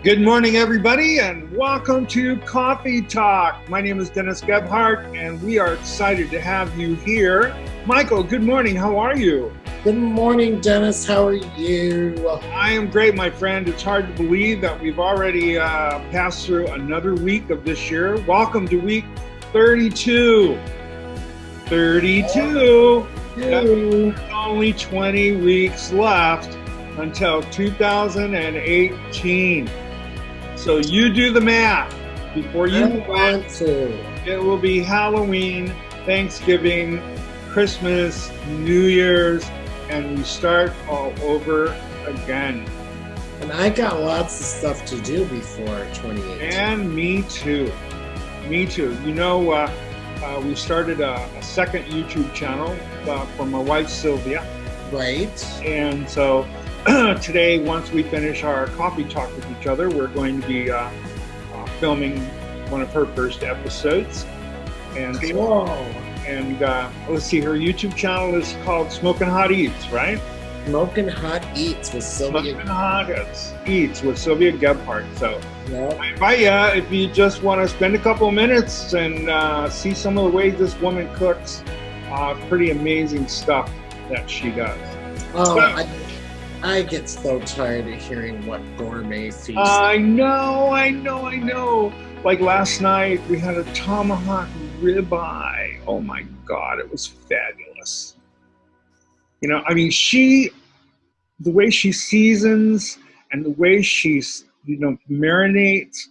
Good morning, everybody, and welcome to Coffee Talk. My name is Dennis Gebhardt, and we are excited to have you here. Michael, good morning. How are you? Good morning, Dennis. How are you? I am great, my friend. It's hard to believe that we've already passed through another week of this year. Welcome to week 32. 32. There's only 20 weeks left until 2018. So you do the math before you want to. It will be Halloween, Thanksgiving, Christmas, New Year's, and we start all over again. And I got lots of stuff to do before 2018. And me too. Me too. You know, we started a second YouTube channel for my wife, Sylvia. Right. And so today, once we finish our coffee talk with each other, we're going to be filming one of her first episodes. And cool. Let's see, her YouTube channel is called Smoking Hot Eats, right? Smoking Hot Eats with Sylvia. Smoking Hot Eats with Sylvia Gebhardt. So yep. I invite you, if you just want to spend a couple of minutes and see some of the ways this woman cooks, pretty amazing stuff that she does. Oh, I get so tired of hearing what gourmet feast. I know. Like last night, we had a tomahawk ribeye. Oh my God, it was fabulous. You know, I mean, the way she seasons and the way she's, marinates,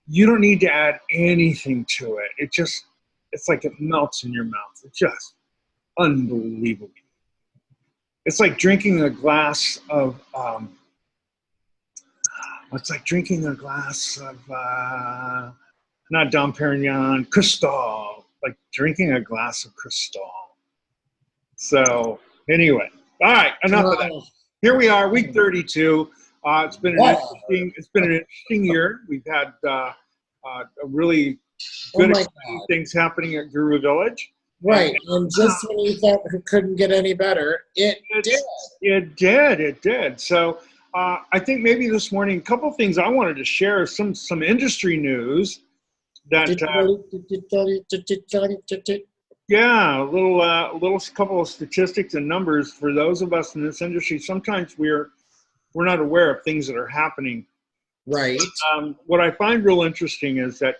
you don't need to add anything to it. It's like it melts in your mouth. It's just unbelievable. It's like drinking a glass of, not Dom Perignon, Cristal, like drinking a glass of Cristal. So anyway, all right, enough of that. Here we are, week 32. It's been an interesting year. We've had a really good things happening at Guru Village. Right, and just when you thought it couldn't get any better, it did. So I think maybe this morning, a couple of things I wanted to share, some industry news that a little couple of statistics and numbers for those of us in this industry. Sometimes we're not aware of things that are happening. Right. What I find real interesting is that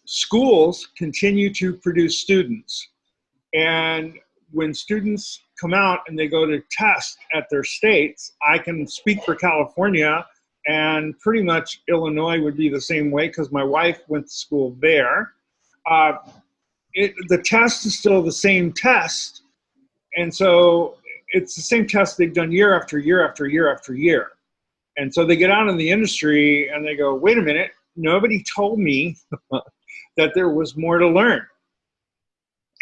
schools continue to produce students, and when students come out and they go to test at their states, I can speak for California, and pretty much Illinois would be the same way because my wife went to school there. The test is still the same test, and so it's the same test they've done year after year after year after year. And so they get out in the industry and they go, wait a minute, nobody told me that there was more to learn.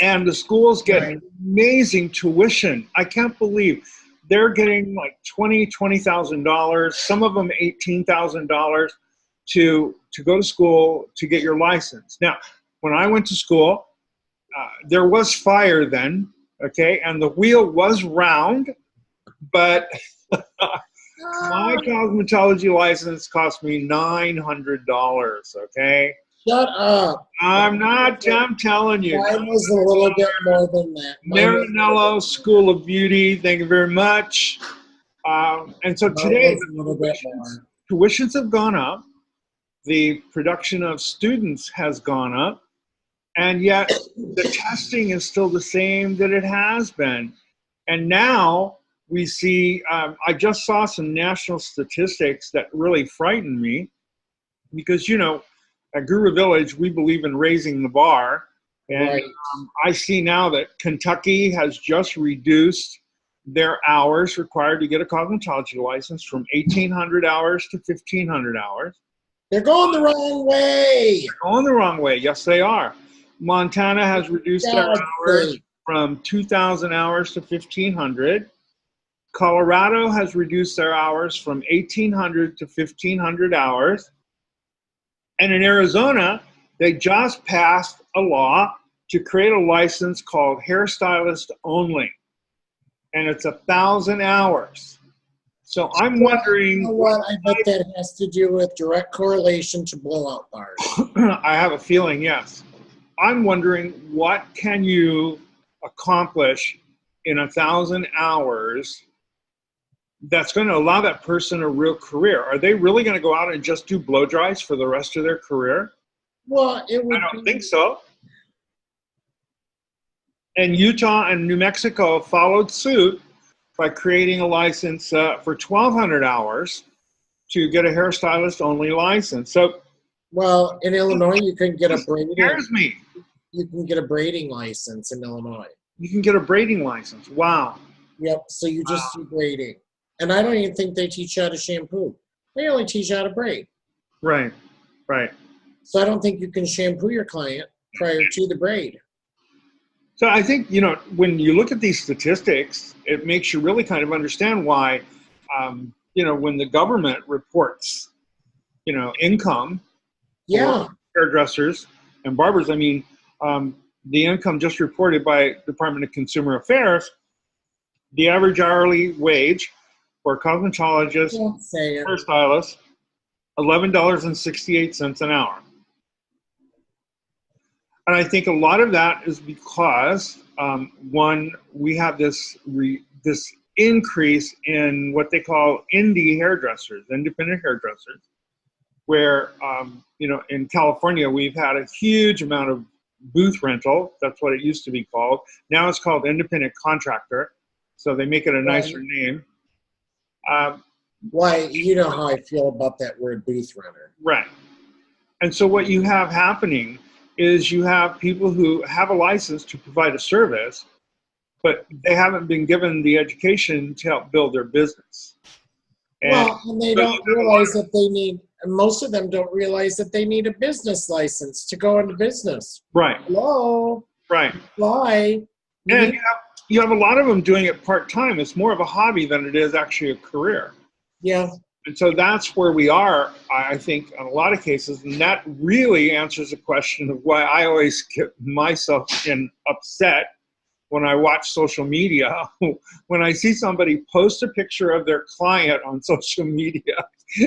And the schools get amazing tuition. I can't believe they're getting like $20,000, some of them $18,000 to go to school to get your license. Now, when I went to school, there was fire then, okay, and the wheel was round, but my cosmetology license cost me $900, okay? Shut up. I'm telling you. Mine was a little bit more than that. Marinello School of Beauty, thank you very much. And so today, tuitions have gone up. The production of students has gone up. And yet the testing is still the same that it has been. And now we see, I just saw some national statistics that really frightened me because, at Guru Village, we believe in raising the bar. And I see now that Kentucky has just reduced their hours required to get a cosmetology license from 1,800 hours to 1,500 hours. They're going the wrong way. They're going the wrong way. Yes, they are. Montana has reduced their hours from 2,000 hours to 1,500. Colorado has reduced their hours from 1,800 to 1,500 hours. And in Arizona, they just passed a law to create a license called hairstylist only. And it's 1,000 hours. So I'm You wondering. know what? I bet that has to do with direct correlation to blowout bars. I have a feeling, yes. I'm wondering, what can you accomplish in 1,000 hours that's going to allow that person a real career? Are they really going to go out and just do blow dries for the rest of their career? Well, it would I don't be, think so. And Utah and New Mexico followed suit by creating a license for 1,200 hours to get a hairstylist only license. So well, in Illinois, you can get a braiding. scares me. You can get a braiding license in Illinois. You can get a braiding license. Wow. Yep. So you just do braiding, and I don't even think they teach you how to shampoo. They only teach you how to braid. Right. Right. So I don't think you can shampoo your client prior to the braid. So I think, when you look at these statistics, it makes you really kind of understand why, when the government reports, income Yeah. for hairdressers and barbers, I mean, the income just reported by Department of Consumer Affairs, the average hourly wage for cosmetologists, hairstylists, $11.68 an hour. And I think a lot of that is because, one, we have this increase in what they call indie hairdressers, independent hairdressers, where, in California, we've had a huge amount of booth rental. That's what it used to be called. Now it's called independent contractor. So they make it a nicer name. Why, you know how I feel about that word booth renter. Right. And so what you have happening is you have people who have a license to provide a service, but they haven't been given the education to help build their business. And they don't realize that they need, and most of them don't realize that they need a business license to go into business. Right. Hello? Right. Why? And you have a lot of them doing it part-time. It's more of a hobby than it is actually a career. Yeah. And so that's where we are, I think, in a lot of cases. And that really answers the question of why I always get myself upset when I watch social media. When I see somebody post a picture of their client on social media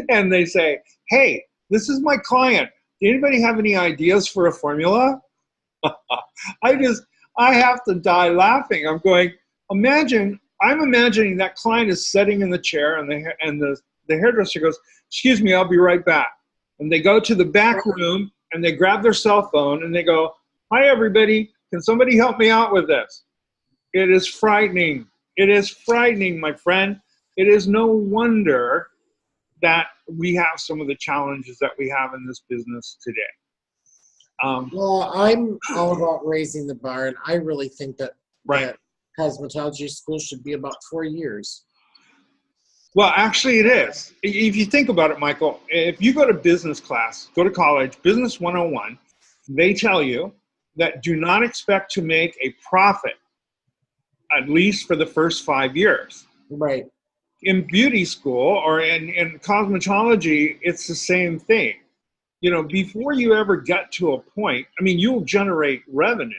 and they say, hey, this is my client. Does anybody have any ideas for a formula? I have to die laughing. I'm going, I'm imagining that client is sitting in the chair and the hairdresser goes, excuse me, I'll be right back. And they go to the back room and they grab their cell phone and they go, hi, everybody. Can somebody help me out with this? It is frightening. It is frightening, my friend. It is no wonder that we have some of the challenges that we have in this business today. Well, I'm all about raising the bar, and I really think that cosmetology school should be about 4 years. Well, actually it is. If you think about it, Michael, if you go to business class, go to college, Business 101, they tell you that do not expect to make a profit, at least for the first 5 years. Right. In beauty school or in cosmetology, it's the same thing. Before you ever get to a point, you'll generate revenue.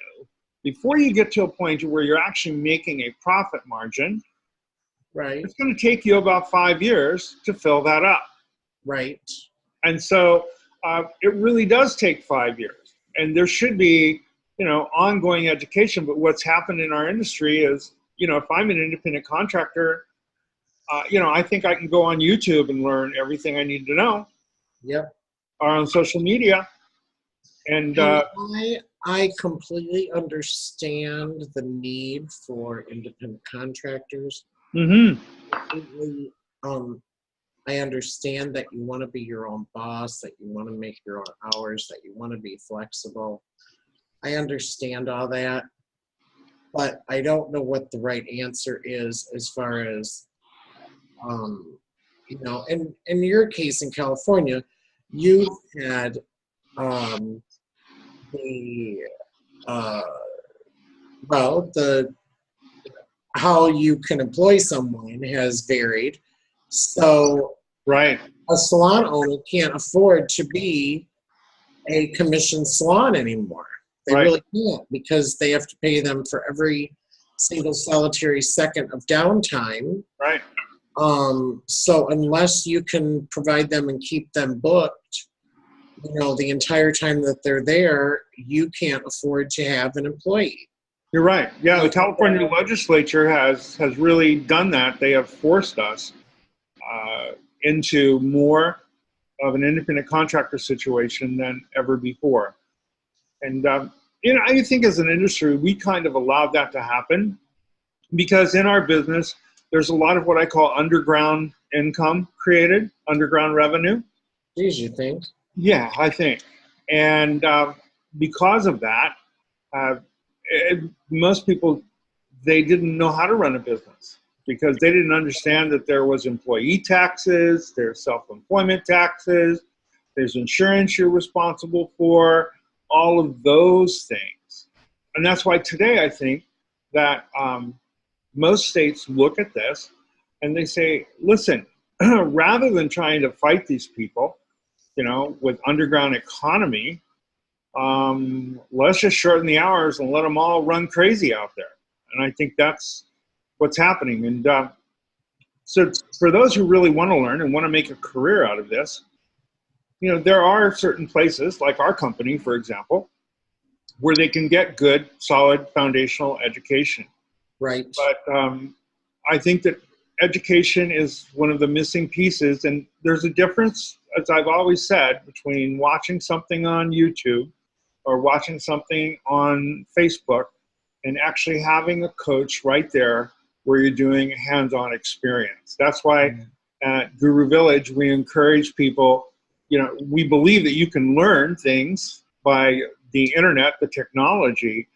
Before you get to a point where you're actually making a profit margin, right, it's going to take you about 5 years to fill that up. Right. And so it really does take 5 years. And there should be, ongoing education. But what's happened in our industry is, if I'm an independent contractor, I think I can go on YouTube and learn everything I need to know. Yep. Or on social media. And I completely understand the need for independent contractors. Mm-hmm. I understand that you want to be your own boss, that you want to make your own hours, that you want to be flexible. I understand all that, but I don't know what the right answer is as far as, in your case in California, you had how you can employ someone has varied. So right, a salon owner can't afford to be a commissioned salon anymore. They really can't, because they have to pay them for every single solitary second of downtime. Right. So unless you can provide them and keep them booked, the entire time that they're there, you can't afford to have an employee. You're right. Yeah, the California legislature has really done that. They have forced us into more of an independent contractor situation than ever before. And, I think as an industry, we kind of allowed that to happen because in our business, there's a lot of what I call underground income created, underground revenue. Geez, you think? Yeah, I think. And because of that, most people, they didn't know how to run a business because they didn't understand that there was employee taxes, there's self-employment taxes, there's insurance you're responsible for, all of those things. And that's why today I think that most states look at this and they say, listen, rather than trying to fight these people, with underground economy, let's just shorten the hours and let them all run crazy out there. And I think that's what's happening. And so for those who really want to learn and want to make a career out of this, there are certain places like our company, for example, where they can get good, solid foundational education. Right. But I think that education is one of the missing pieces. And there's a difference, as I've always said, between watching something on YouTube or watching something on Facebook and actually having a coach right there where you're doing a hands-on experience. That's why at Guru Village, we encourage people, we believe that you can learn things by the internet, the technology,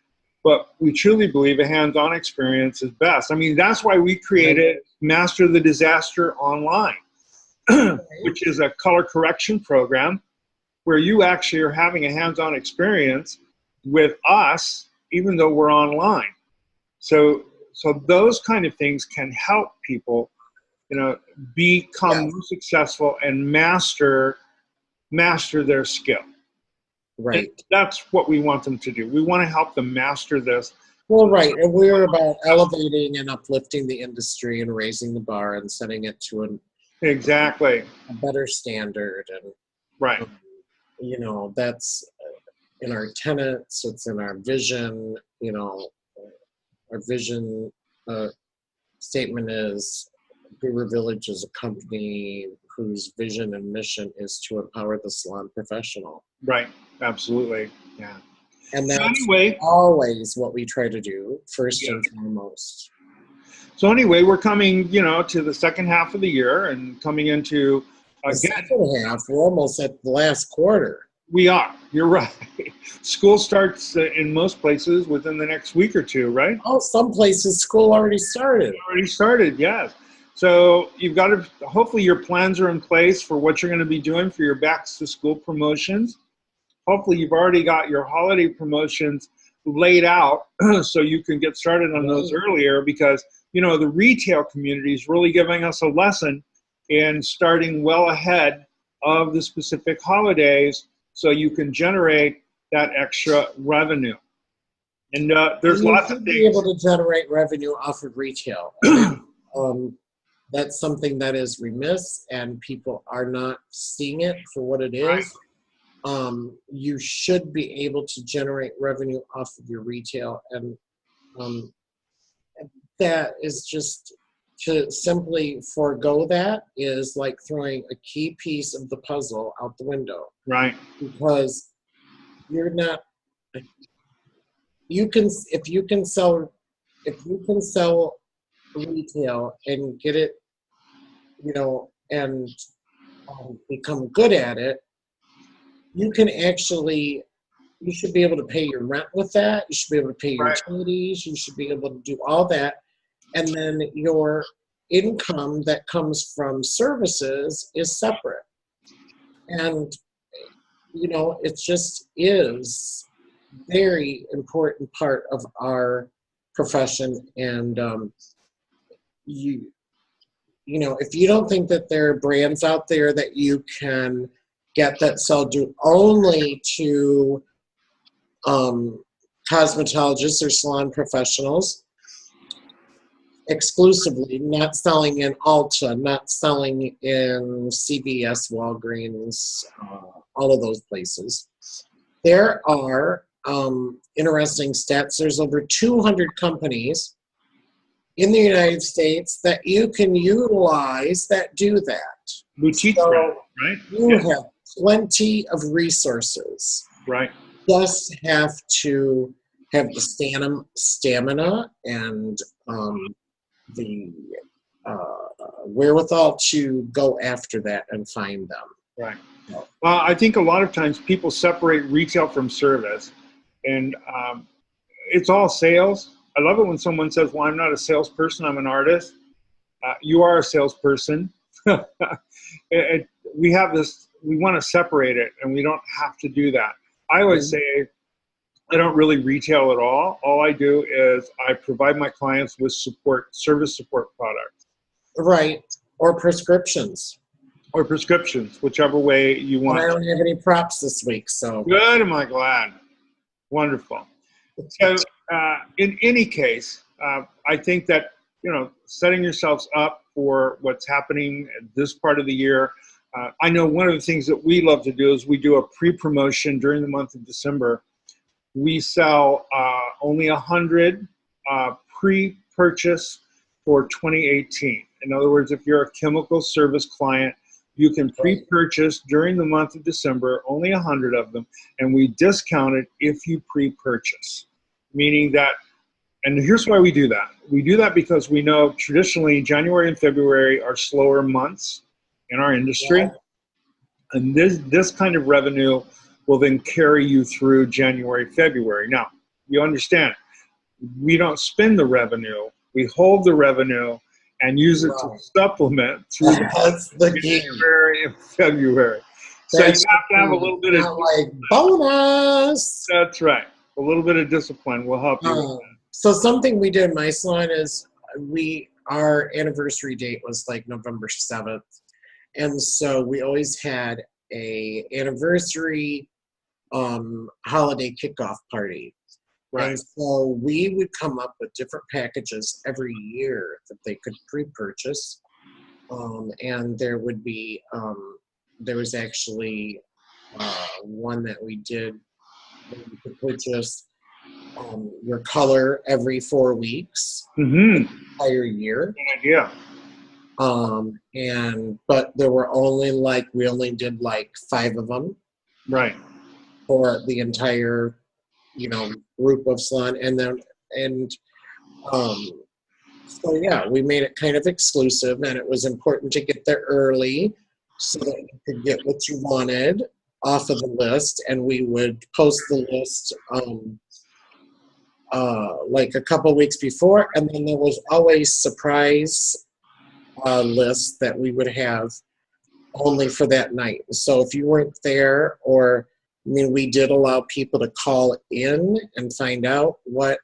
but we truly believe a hands-on experience is best. I mean, that's why we created Master the Disaster Online, which is a color correction program where you actually are having a hands-on experience with us, even though we're online. So those kind of things can help people, become more successful and master their skill. Right. And that's what we want them to do. We want to help them master this. Well, right. And we're about elevating and uplifting the industry and raising the bar and setting it to Exactly. a better standard. And, right. That's in our tenets, it's in our vision. Our vision statement is Guru Village is a company whose vision and mission is to empower the salon professional. Right. Absolutely. Yeah. And that's always what we try to do, first and foremost. So anyway, we're coming, to the second half of the year and coming into the second half. We're almost at the last quarter. We are. You're right. School starts in most places within the next week or two, right? Oh, some places school already started. Already started, yes. So you've got to, hopefully your plans are in place for what you're going to be doing for your back to school promotions. Hopefully you've already got your holiday promotions laid out so you can get started on those earlier because, the retail community is really giving us a lesson in starting well ahead of the specific holidays so you can generate that extra revenue. And there's lots of things. Be able to generate revenue off of retail. That's something that is remiss and people are not seeing it for what it is. Right. You should be able to generate revenue off of your retail, and that is just to simply forego that is like throwing a key piece of the puzzle out the window. Right. Because you're not. If you can sell retail and get it, and become good at it, you should be able to pay your rent with that. You should be able to pay your utilities. You should be able to do all that. And then your income that comes from services is separate. And, it just is very important part of our profession. And if you don't think that there are brands out there that you can get that sell due only to cosmetologists or salon professionals, exclusively, not selling in Ulta, not selling in CVS, Walgreens, all of those places. There are interesting stats. There's over 200 companies in the United States that you can utilize that do that. Boutique So brand, right? you have plenty of resources. Right. Just have to have the stamina and the wherewithal to go after that and find them. Right. Well, I think a lot of times people separate retail from service, and it's all sales. I love it when someone says, well, I'm not a salesperson, I'm an artist. You are a salesperson. We have this, we want to separate it, and we don't have to do that. I always say I don't really retail at all. All I do is I provide my clients with service support products. Right. Or prescriptions. Or prescriptions, whichever way you want. And I don't have any props this week, so. Good, am I glad. Wonderful. So in any case, I think that, setting yourselves up for what's happening at this part of the year. I know one of the things that we love to do is we do a pre-promotion during the month of December. We sell only 100 pre-purchase for 2018. In other words, if you're a chemical service client, you can pre-purchase during the month of December, only 100 of them, and we discount it if you pre-purchase. Meaning that, and here's why we do that. We do that because we know traditionally January and February are slower months in our industry. Yeah. And this kind of revenue will then carry you through January, February. Now, you understand, we don't spend the revenue, we hold the revenue and use it to supplement through January and February. So you have to have a little bit of like bonus. That's right. A little bit of discipline will help you with that. So something we did in my salon is our anniversary date was like November 7th. And so we always had a anniversary holiday kickoff party. Right. And so we would come up with different packages every year that they could pre-purchase. And there would be, there was actually one that we did where you could purchase your color every 4 weeks, the entire year. Yeah. But there were only we only did 5 of them. Right. For the entire, group of salon. So yeah, we made it kind of exclusive, and it was important to get there early so that you could get what you wanted off of the list, and we would post the list a couple weeks before, and then there was always surprise lists that we would have only for that night. So if you weren't there, we did allow people to call in and find out what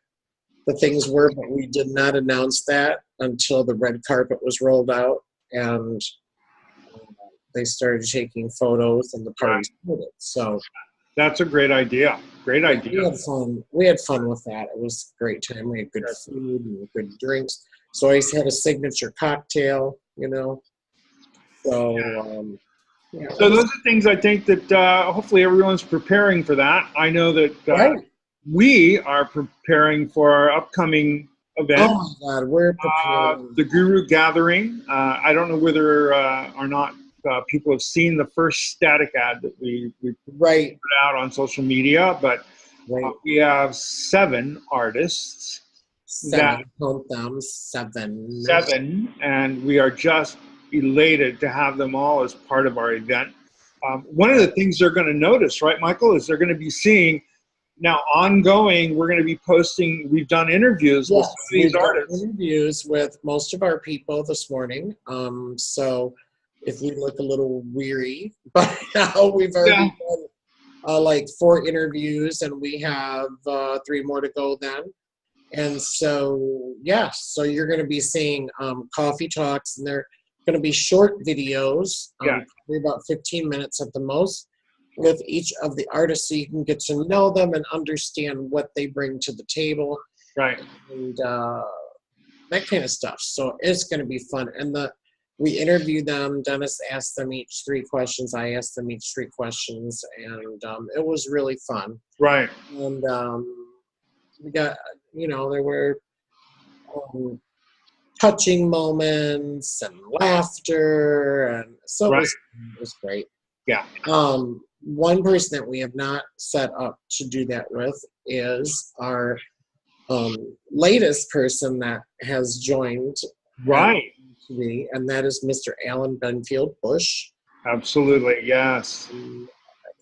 the things were, but we did not announce that until the red carpet was rolled out and they started taking photos and the party started. So that's a great idea. Great idea. We had fun with that. It was a great time. We had good food and good drinks. So I always had a signature cocktail, So So those are things I think that hopefully everyone's preparing for that. I know that we are preparing for our upcoming event. Oh my God, we're preparing. The Guru Gathering. I don't know whether or not people have seen the first static ad that we put out on social media, but we have 7 artists. 7, and we are just elated to have them all as part of our event. One of the things they're going to notice, right, Michael, is they're going to be seeing now ongoing. We're going to be posting. We've done interviews with some of these artists. Interviews with most of our people this morning. So if we look a little weary by now, we've already done 4 interviews, and we have 3 more to go then. And so so you're going to be seeing coffee talks, and they're going to be short videos, probably about 15 minutes at the most, with each of the artists, so you can get to know them and understand what they bring to the table. Right. And that kind of stuff. So it's going to be fun. And we interview them. Dennis asked them each 3 questions. I asked them each 3 questions, and it was really fun. Right. And we got, there were touching moments and laughter, and so Right. it was great. Yeah. One person that we have not set up to do that with is our latest person that has joined. Right. Me, and that is Mr. Alan Benfield Bush. Absolutely, yes.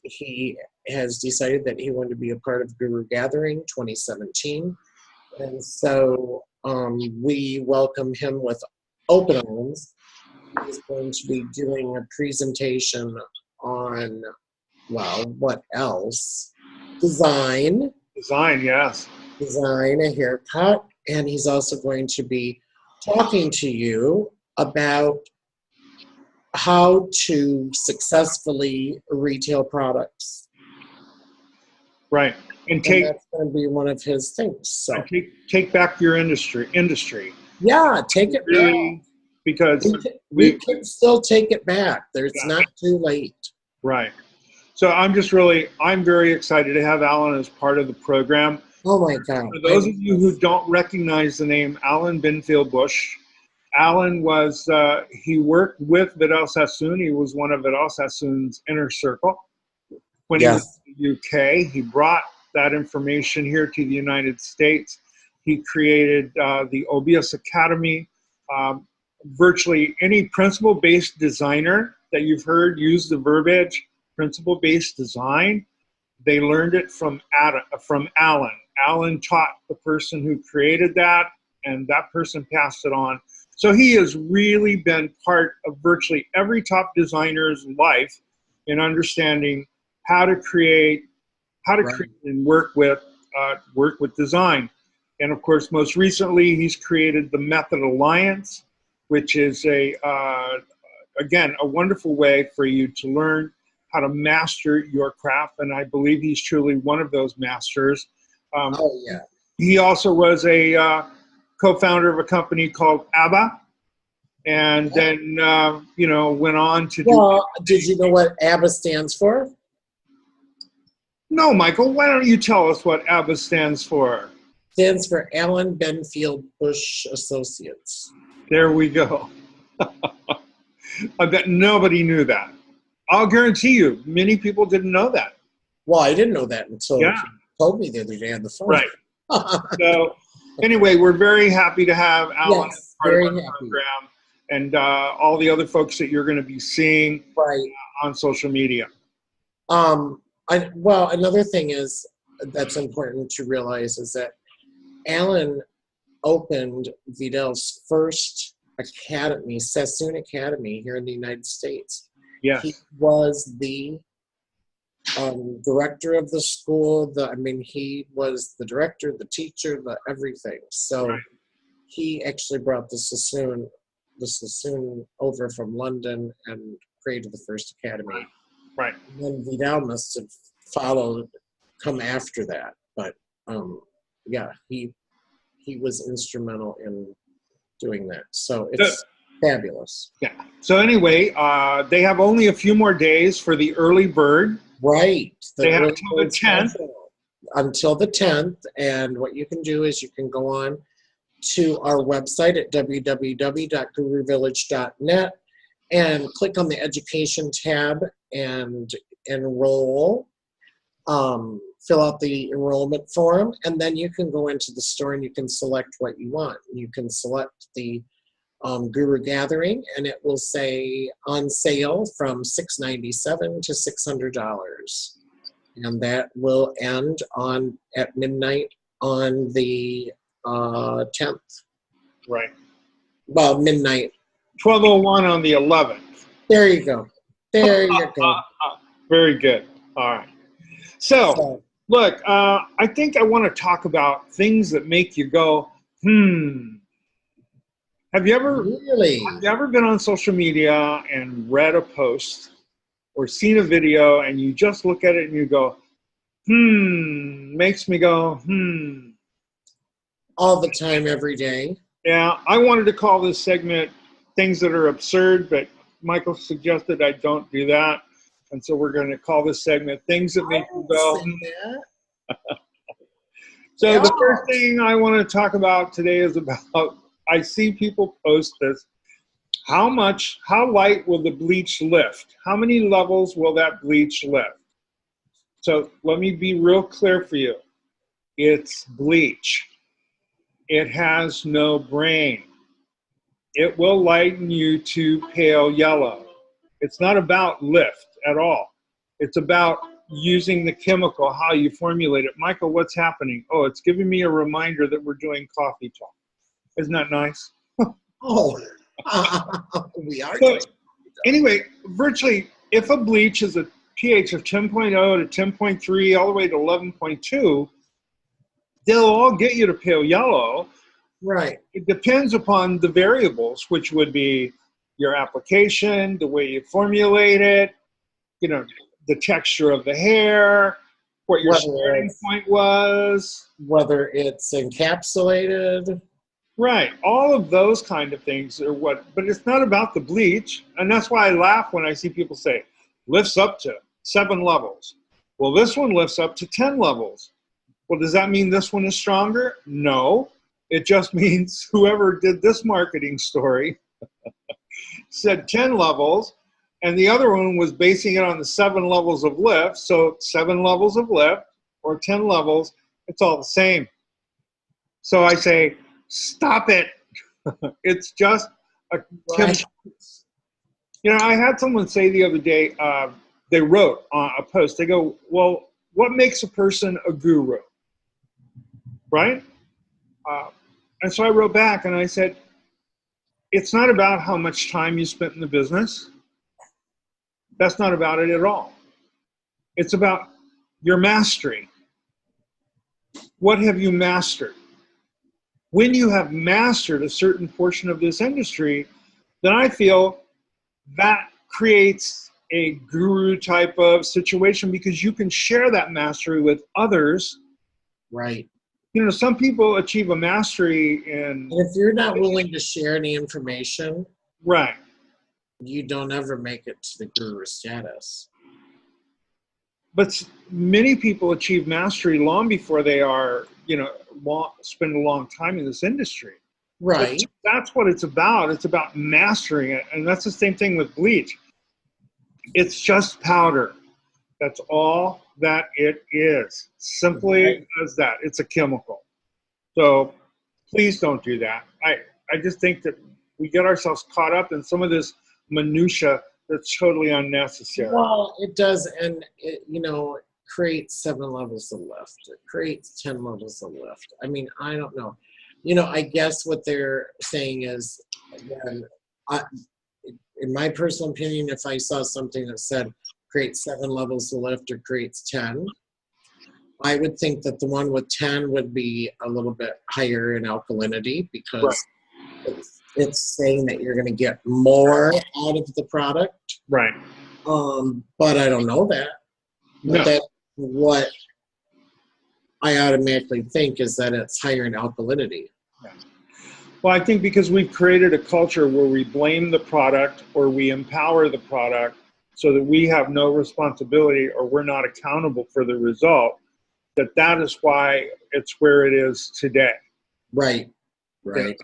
He has decided that he wanted to be a part of Guru Gathering 2017, and so we welcome him with open arms. He's going to be doing a presentation on, well, what else? Design, yes. Design a haircut, and he's also going to be talking to you about how to successful retail products. Right. And that's going to be one of his things. So take back your industry. Yeah, take it really, back. Because we can still take it back. It's not too late. Right. So I'm very excited to have Alan as part of the program. Oh my God. For those of you who don't recognize the name Alan Benfield Bush, Alan was, he worked with Vidal Sassoon. He was one of Vidal Sassoon's inner circle. When he was in the UK, he brought that information here to the United States. He created the Obius Academy. Virtually any principle-based designer that you've heard use the verbiage, principle-based design, they learned it from Alan. Alan taught the person who created that, and that person passed it on. So he has really been part of virtually every top designer's life in understanding how to create, create and work with design. And of course, most recently, he's created the Method Alliance, which is again, a wonderful way for you to learn how to master your craft. And I believe he's truly one of those masters. He also was a co-founder of a company called ABBA, and then went on to did you know what ABBA stands for? No, Michael. Why don't you tell us what ABBA stands for? Stands for Alan Benfield Bush Associates. There we go. I bet nobody knew that. I'll guarantee you, many people didn't know that. Well, I didn't know that until you told me the other day on the phone. Right. So anyway, we're very happy to have Alan as part of our program, and all the other folks that you're going to be seeing on social media. Well, another thing that's important to realize is that Alan opened Vidal's first academy, Sassoon Academy, here in the United States. Yes. He was the director of the school. He was the director, the teacher, the everything. So he actually brought the Sassoon over from London and created the first academy. Right. And then Vidal must have come after that. But he was instrumental in doing that. So it's fabulous. Yeah. So anyway, they have only a few more days for the early bird. Right. They have until the 10th. Until the 10th. And what you can do is you can go on to our website at www.guruvillage.net and click on the education tab and enroll. Fill out the enrollment form, and then you can go into the store and you can select what you want. You can select the Guru Gathering, and it will say on sale from $697 to $600, and that will end at midnight on the 10th. Right. Well, midnight. 12:01 on the 11th. There you go. There you go. Very good. All right. So look, I think I want to talk about things that make you go, Have you ever been on social media and read a post or seen a video and you just look at it and you go, makes me go, All the time, every day. Yeah, I wanted to call this segment Things That Are Absurd, but Michael suggested I don't do that. And so we're going to call this segment Things That I Make You would Go. say that. So Yeah. the first thing I want to talk about today is about, I see people post this. How light will the bleach lift? How many levels will that bleach lift? So let me be real clear for you. It's bleach. It has no brain. It will lighten you to pale yellow. It's not about lift at all. It's about using the chemical, how you formulate it. Michael, what's happening? Oh, it's giving me a reminder that we're doing Coffee Talk. Isn't that nice? Oh, we are So doing. anyway, virtually, if a bleach is a pH of 10.0 to 10.3 all the way to 11.2, they'll all get you to pale yellow. Right. It depends upon the variables, which would be your application, the way you formulate it, you know, the texture of the hair, what your starting point was. Whether it's encapsulated. Right. All of those kind of things are what, but it's not about the bleach. And that's why I laugh when I see people say, lifts up to 7 levels. Well, this one lifts up to 10 levels. Well, does that mean this one is stronger? No. It just means whoever did this marketing story said 10 levels, and the other one was basing it on the 7 levels of lift. So 7 levels of lift or 10 levels, it's all the same. So I say, stop it. It's just a chemical. You know, I had someone say the other day, they wrote on a post, they go, well, what makes a person a guru? Right? And so I wrote back and I said, it's not about how much time you spent in the business. That's not about it at all. It's about your mastery. What have you mastered? When you have mastered a certain portion of this industry, then I feel that creates a guru type of situation because you can share that mastery with others. Right. You know, some people achieve a mastery in. And if you're not willing to share any information, right, you don't ever make it to the guru status. But many people achieve mastery long before they are, you know, spend a long time in this industry. Right. So that's what it's about. It's about mastering it. And that's the same thing with bleach. It's just powder. That's all that it is. Simply as that. It's a chemical. So please don't do that. I just think that we get ourselves caught up in some of this minutia that's totally unnecessary. Well, it does, and it, you know, creates 7 levels of lift. It creates 10 levels of lift. I mean, I don't know. You know, I guess what they're saying is, again, in my personal opinion, if I saw something that said creates 7 levels of lift or creates 10, I would think that the one with 10 would be a little bit higher in alkalinity because it's saying that you're going to get more out of the product. Right. But I don't know that. But that's what I automatically think is that it's higher in alkalinity. Yeah. Well, I think because we've created a culture where we blame the product or we empower the product so that we have no responsibility or we're not accountable for the result, that is why it's where it is today. Right. Right.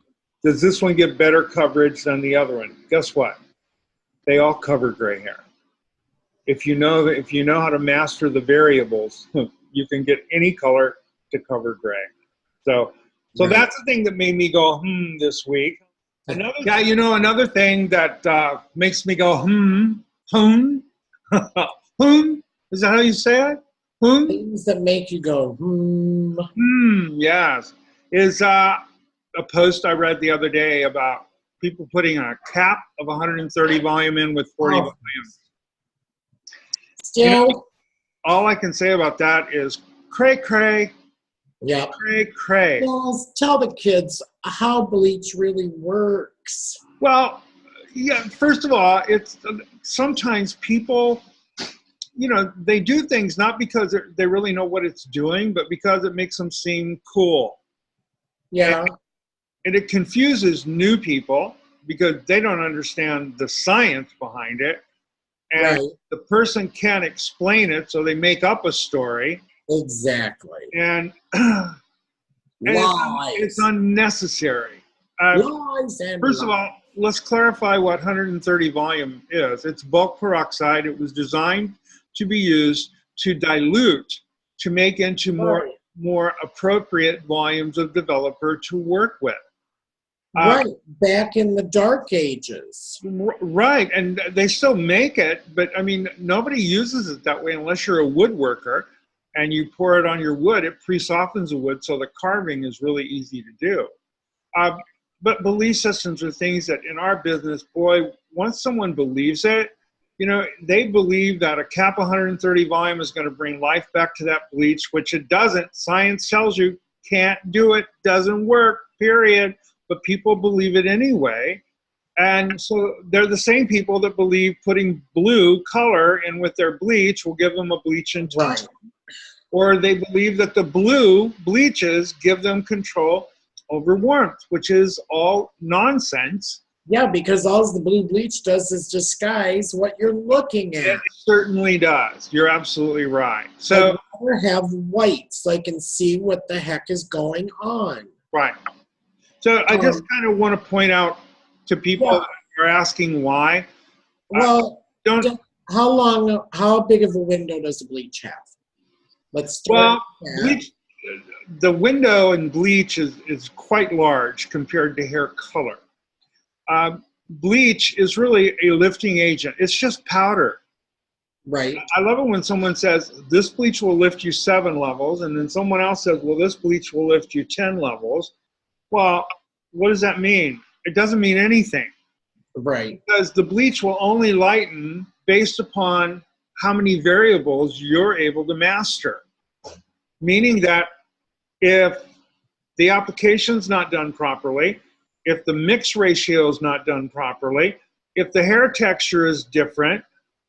Does this one get better coverage than the other one? Guess what? They all cover gray hair. If you know how to master the variables, you can get any color to cover gray. So that's the thing that made me go this week. Another thing that makes me go hum. Is that how you say it? Things that make you go yes. Is a post I read the other day about people putting a cap of 130 volume in with 40 volume. Still, you know, all I can say about that is cray cray. Yeah. Cray cray. Well, tell the kids how bleach really works. Well, yeah. First of all, it's sometimes people, you know, they do things not because they really know what it's doing, but because it makes them seem cool. Yeah. and it confuses new people because they don't understand the science behind it. And Right. the person can't explain it, so they make up a story. Exactly. And, Lies. it's unnecessary. Lies and First of lies. all, let's clarify what 130 volume is. It's bulk peroxide. It was designed to be used to dilute, to make into Right. more appropriate volumes of developer to work with. Right. Back in the dark ages. Right, and they still make it, but I mean, nobody uses it that way unless you're a woodworker and you pour it on your wood. It pre-softens the wood, so the carving is really easy to do. But belief systems are things that in our business, boy, once someone believes it, you know, they believe that a cap 130 volume is going to bring life back to that bleach, which it doesn't. Science tells you can't do it, doesn't work, period. But people believe it anyway. And so they're the same people that believe putting blue color in with their bleach will give them a bleaching tone. Right. Or they believe that the blue bleaches give them control over warmth, which is all nonsense. Yeah, because all the blue bleach does is disguise what you're looking at. It certainly does. You're absolutely right. So I'd rather have white so I can see what the heck is going on. right. So I just kind of want to point out to people that are asking why. Well, Don't. how big of a window does a bleach have? Let's start. Well, bleach, the window in bleach is quite large compared to hair color. Bleach is really a lifting agent. It's just powder. Right. I love it when someone says, this bleach will lift you 7 levels, and then someone else says, well, this bleach will lift you 10 levels. Well, what does that mean? It doesn't mean anything. Right. Because the bleach will only lighten based upon how many variables you're able to master. Meaning that if the application's not done properly, if the mix ratio is not done properly, if the hair texture is different,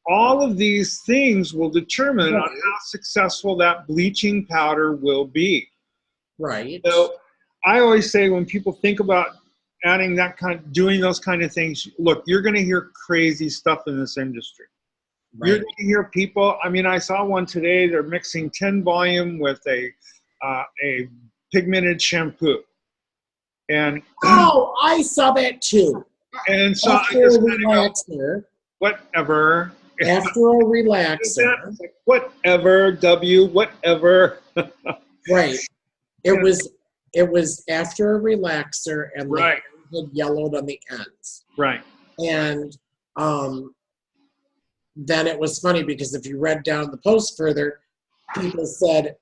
all of these things will determine on how successful that bleaching powder will be. Right. So I always say when people think about adding doing those kind of things, look, you're going to hear crazy stuff in this industry. Right. You're going to hear people. I mean, I saw one today. They're mixing 10 volume with a pigmented shampoo, and I saw that too. And so after a relaxer, whatever. After a relaxer, like, whatever. Whatever. Right. It was after a relaxer, and the right. hair had yellowed on the ends. Right. And then it was funny because if you read down the post further, people said,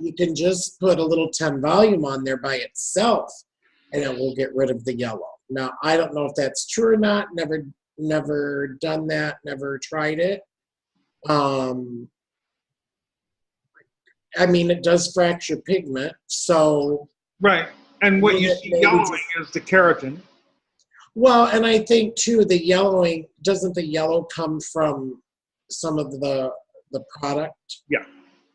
you can just put a little 10 volume on there by itself and it will get rid of the yellow. Now, I don't know if that's true or not. Never done that. Never tried it. I mean, it does fracture pigment, so... Right, and what you see yellowing is the keratin. Well, and I think, too, the yellowing, doesn't the yellow come from some of the product? Yeah.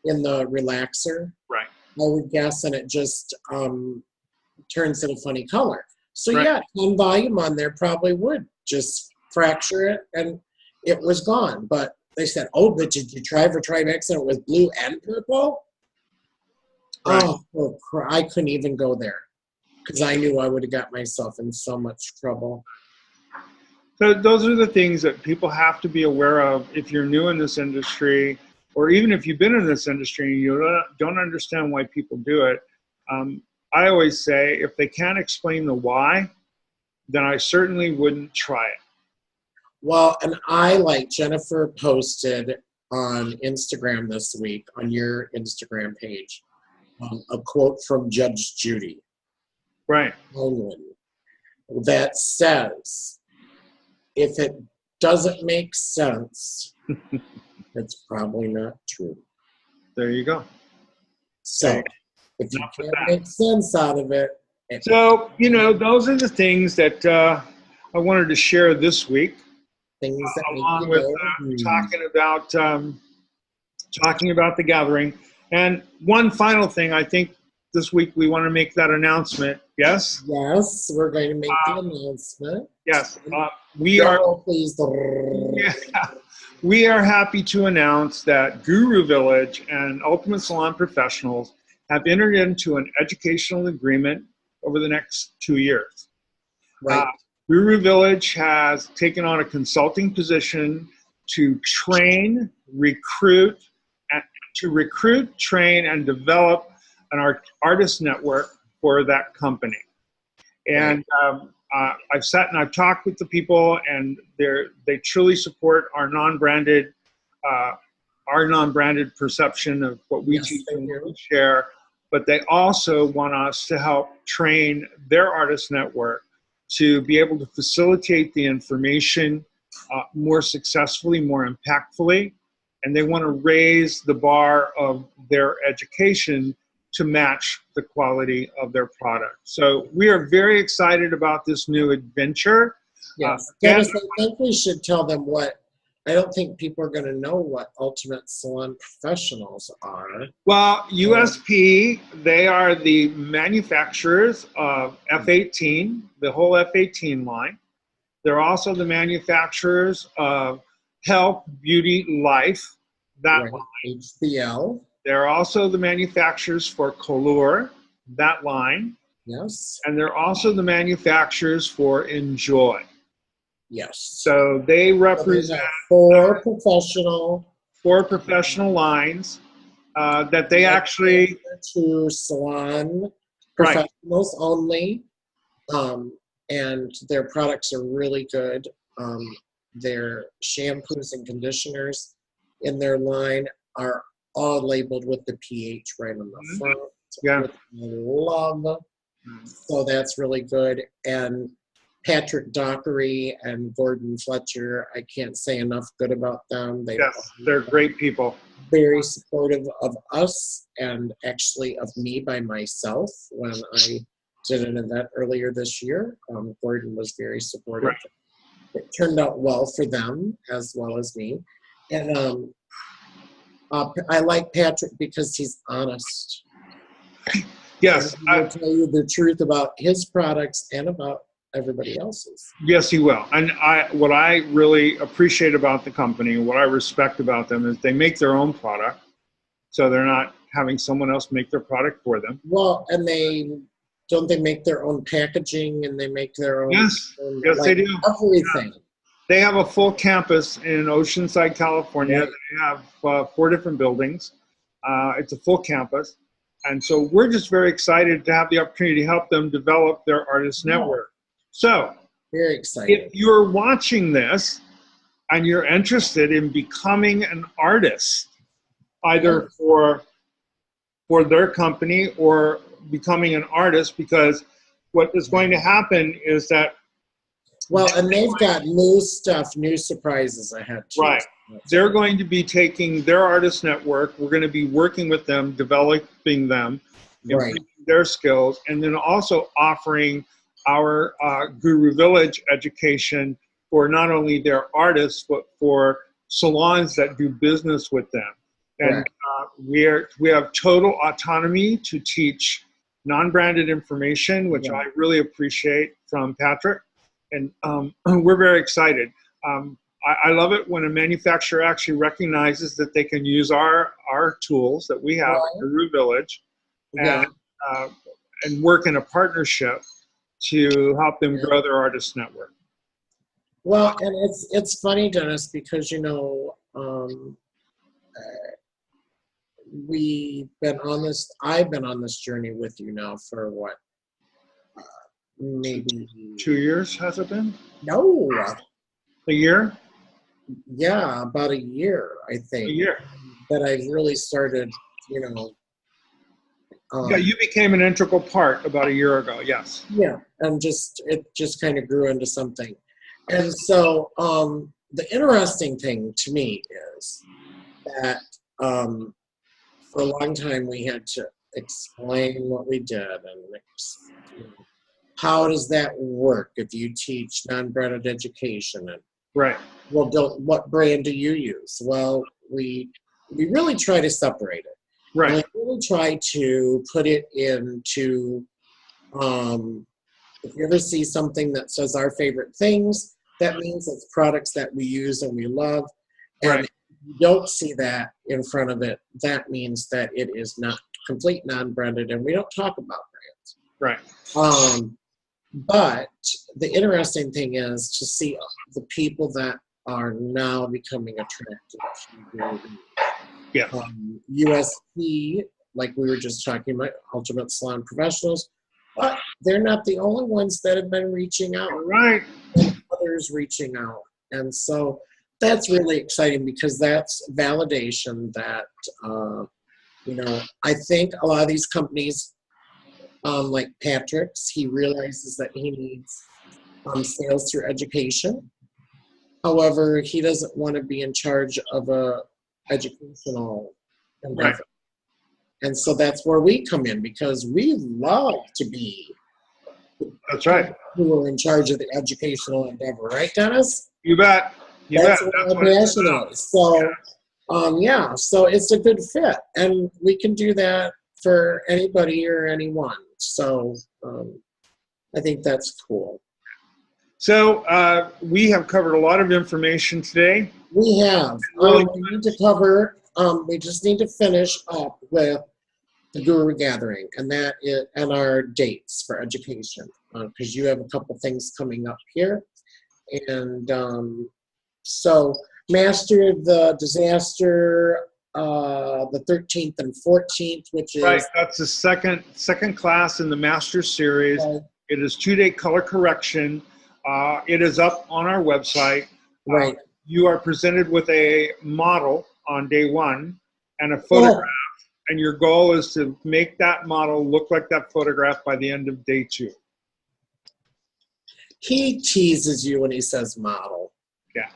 In the relaxer? Right. I would guess, and it just turns it a funny color. So, right. Yeah, 10 volume on there probably would just fracture it, and it was gone. But they said, oh, but did you try for Trimex and it was blue and purple? Right. Oh, I couldn't even go there because I knew I would have got myself in so much trouble. So those are the things that people have to be aware of if you're new in this industry, or even if you've been in this industry and you don't understand why people do it. I always say if they can't explain the why, then I certainly wouldn't try it. Well, and I, like Jennifer posted on Instagram this week, on your Instagram page, a quote from Judge Judy. Right. That says, if it doesn't make sense, it's probably not true. There you go. So, if you can't make sense out of it. So, those are the things that I wanted to share this week. Things that along with talking about the gathering. And one final thing, I think this week we want to make that announcement. Yes? Yes, we're going to make the announcement. Yes. We are. Please. Yeah, we are happy to announce that Guru Village and Ultimate Salon Professionals have entered into an educational agreement over the next 2 years. Right. Guru Village has taken on a consulting position to train, train, and develop an artist network for that company. And I've sat and I've talked with the people, and they truly support our non-branded perception of what we teach and what we share. But they also want us to help train their artist network to be able to facilitate the information more successfully, more impactfully, and they want to raise the bar of their education to match the quality of their product. So we are very excited about this new adventure. Yes, Dennis, I think we should tell them what. I don't think people are going to know what Ultimate Salon Professionals are. Well, USP, they are the manufacturers of F18, the whole F18 line. They're also the manufacturers of Health, Beauty, Life, that line. HBL. They're also the manufacturers for Color, that line. Yes. And they're also the manufacturers for Enjoy. Yes. So they represent four professional lines that they actually to salon professionals only, and their products are really good. Their shampoos and conditioners in their line are all labeled with the pH right on the front. Yeah, which I love. So that's really good. And Patrick Dockery and Gordon Fletcher, I can't say enough good about them. They're great people. Very supportive of us and actually of me by myself when I did an event earlier this year. Gordon was very supportive. Right. It turned out well for them as well as me. And I like Patrick because he's honest. Yes. He'll tell you the truth about his products and about everybody else's. Yes, he will. And what I really appreciate about the company, what I respect about them, is they make their own product. So they're not having someone else make their product for them. Well, and they make their own packaging, and they make their own. Yes, they do. Everything. They have a full campus in Oceanside, California. Right. They have 4 different buildings. It's a full campus. And so we're just very excited to have the opportunity to help them develop their artist network. So, very excited. If you're watching this and you're interested in becoming an artist, either for their company or becoming an artist, because what is going to happen is that and they've got new stuff, new surprises ahead too. Right. They're going to be taking their artist network. We're going to be working with them, developing them, improving their skills, and then also offering our Guru Village education for not only their artists, but for salons that do business with them. And we have total autonomy to teach non-branded information, which I really appreciate from Patrick. And we're very excited. I love it when a manufacturer actually recognizes that they can use our tools that we have at Guru Village and work in a partnership to help them grow their artist network. Well, and it's funny, Dennis, because I've been on this journey with you now for what, maybe 2 years, has it been? No. A year? Yeah, about a year, I think. A year. That I've really started, you became an integral part about a year ago, yes. Yeah, and it just kind of grew into something. And so the interesting thing to me is that for a long time we had to explain what we did and how does that work if you teach non-branded education? And what brand do you use? Well, we really try to separate it. Right. And I really try to put it into, if you ever see something that says our favorite things, that means it's products that we use and we love. And Right. if you don't see that in front of it, that means that it is not complete non-branded, and we don't talk about brands. Right. But the interesting thing is to see the people that are now becoming attracted to Yeah. USP, like we were just talking about, Ultimate Salon Professionals, but they're not the only ones that have been reaching out. Right. And others reaching out. And so that's really exciting because that's validation that, I think a lot of these companies, like Patrick's, he realizes that he needs sales through education. However, he doesn't want to be in charge of a educational endeavor. Right. And so that's where we come in, because we love to be That's right. who are in charge of the educational endeavor, right, Dennis? You bet. You That's bet. what That's our what it's passion about. is. So, so it's a good fit, and we can do that for anybody or anyone. So, I think that's cool. So we have covered a lot of information today. We have. We need to cover. We just need to finish up with the Guru Gathering and our dates for education, because you have a couple things coming up here, and so Master the Disaster, the 13th and 14th, which is right. That's the second class in the Master Series. Right. It is 2-day color correction. It is up on our website. Right. You are presented with a model on day 1 and a photograph, and your goal is to make that model look like that photograph by the end of day 2. He teases you when he says model. Yeah.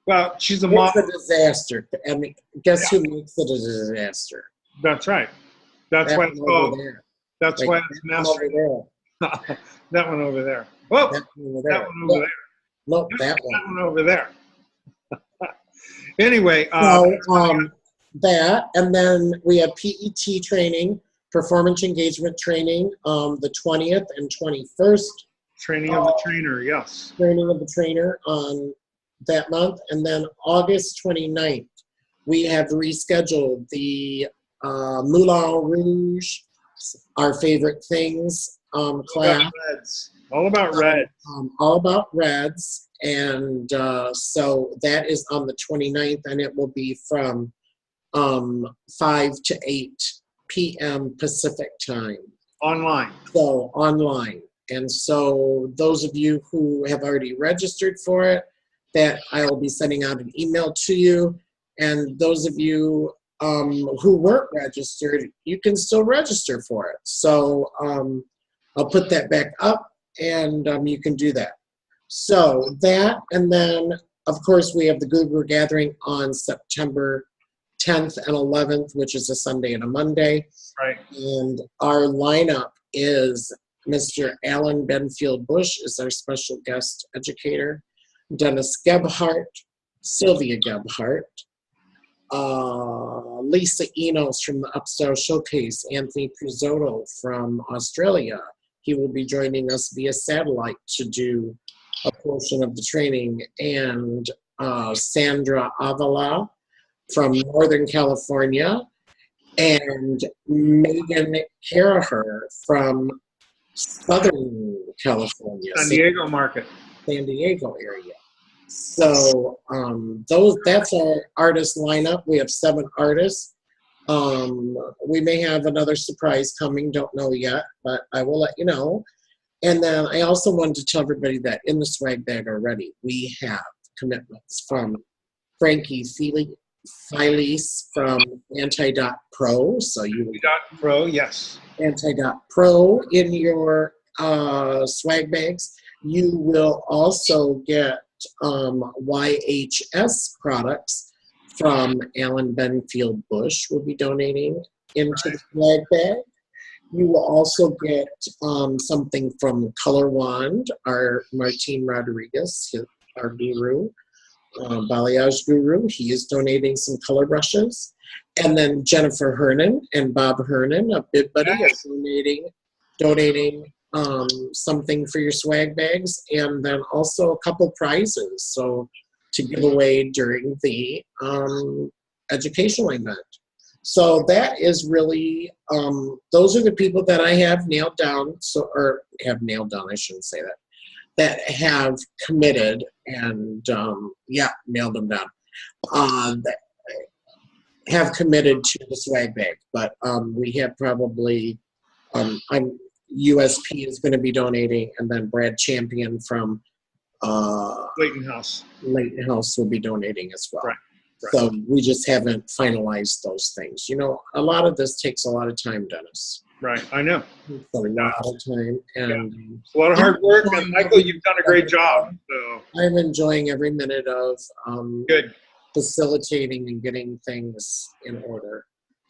Well, she's a It's model. a disaster. I mean, guess who makes it a disaster? That's right. That's why it's called. That's Like, why it's Master. That one over there. Oh, that one over there. That one over there. Nope, that That one over there. Anyway, that, and then we have PET training, performance engagement training, the 20th and 21st. Training of the trainer, yes. Training of the trainer on that month. And then August 29th, we have rescheduled the Moulin Rouge, our favorite things class. All about reds. All about reds. And so that is on the 29th, and it will be from 5 to 8 p.m. Pacific time. Online. So online. And so those of you who have already registered for it, that I will be sending out an email to you. And those of you who weren't registered, you can still register for it. So I'll put that back up, and you can do that. So that, and then, of course, we have the Guru Gathering on September 10th and 11th, which is a Sunday and a Monday. Right. And our lineup is Mr. Alan Benfield Bush is our special guest educator, Dennis Gebhardt, Sylvia Gebhardt, Lisa Enos from the Upstairs Showcase, Anthony Pizzotto from Australia. He will be joining us via satellite to do a portion of the training, and Sandra Avala from Northern California, and Megan Caraher from Southern California. San Diego market. San Diego area. So that's our artist lineup. We have 7 artists. We may have another surprise coming, don't know yet, but I will let you know. And then I also wanted to tell everybody that in the swag bag already, we have commitments from Frankie Files from Anti.Pro. So you Anti.Pro, yes. Anti.Pro in your swag bags. You will also get YHS products from Alan Benfield Bush. Will be donating into the swag bag. You will also get something from Color Wand, our Martine Rodriguez, our guru. Balayage Guru. He is donating some color brushes. And then Jennifer Hernan and Bob Hernan of Bib Buddy is donating something for your swag bags, and then also a couple prizes to give away during the educational event. So that is really, those are the people that I have nailed down, I shouldn't say that have committed and, nailed them down, that have committed to the swag bag. But we have probably, USP is going to be donating, and then Brad Champion from Leighton House will be donating as well. Right. So we just haven't finalized those things. You know, a lot of this takes a lot of time, Dennis. Right, I know. It's a lot of time, and it's a lot of hard work. And Michael, you've done a great job. So I'm enjoying every minute of good facilitating and getting things in order.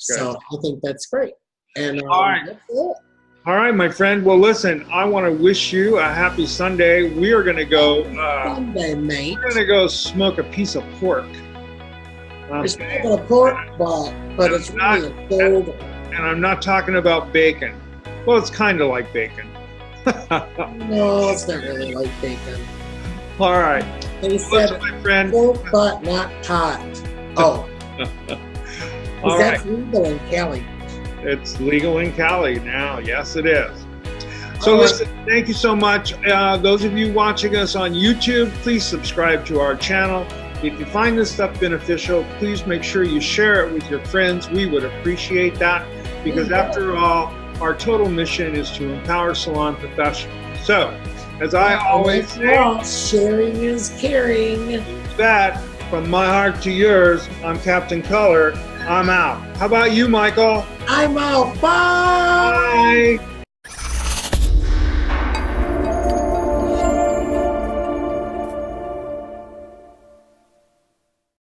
Good. So I think that's great. And all right. That's it. All right, my friend. Well, listen, I want to wish you a happy Sunday. We are going to go. Sunday, mate. We're going to go smoke a piece of pork. It's not a pork but it's really a cold. And I'm not talking about bacon. Well, it's kind of like bacon. No, it's not really like bacon. All right. They said my friend. Pork, but not pot. Oh. All that's right. legal in Cali. It's legal in Cali now. Yes, it is. So listen, thank you so much. Those of you watching us on YouTube, please subscribe to our channel. If you find this stuff beneficial, please make sure you share it with your friends. We would appreciate that, because after all, our total mission is to empower salon professionals. So, as I always say, sharing is caring. That, from my heart to yours, I'm Captain Color. I'm out. How about you, Michael? I'm out. Bye. Bye.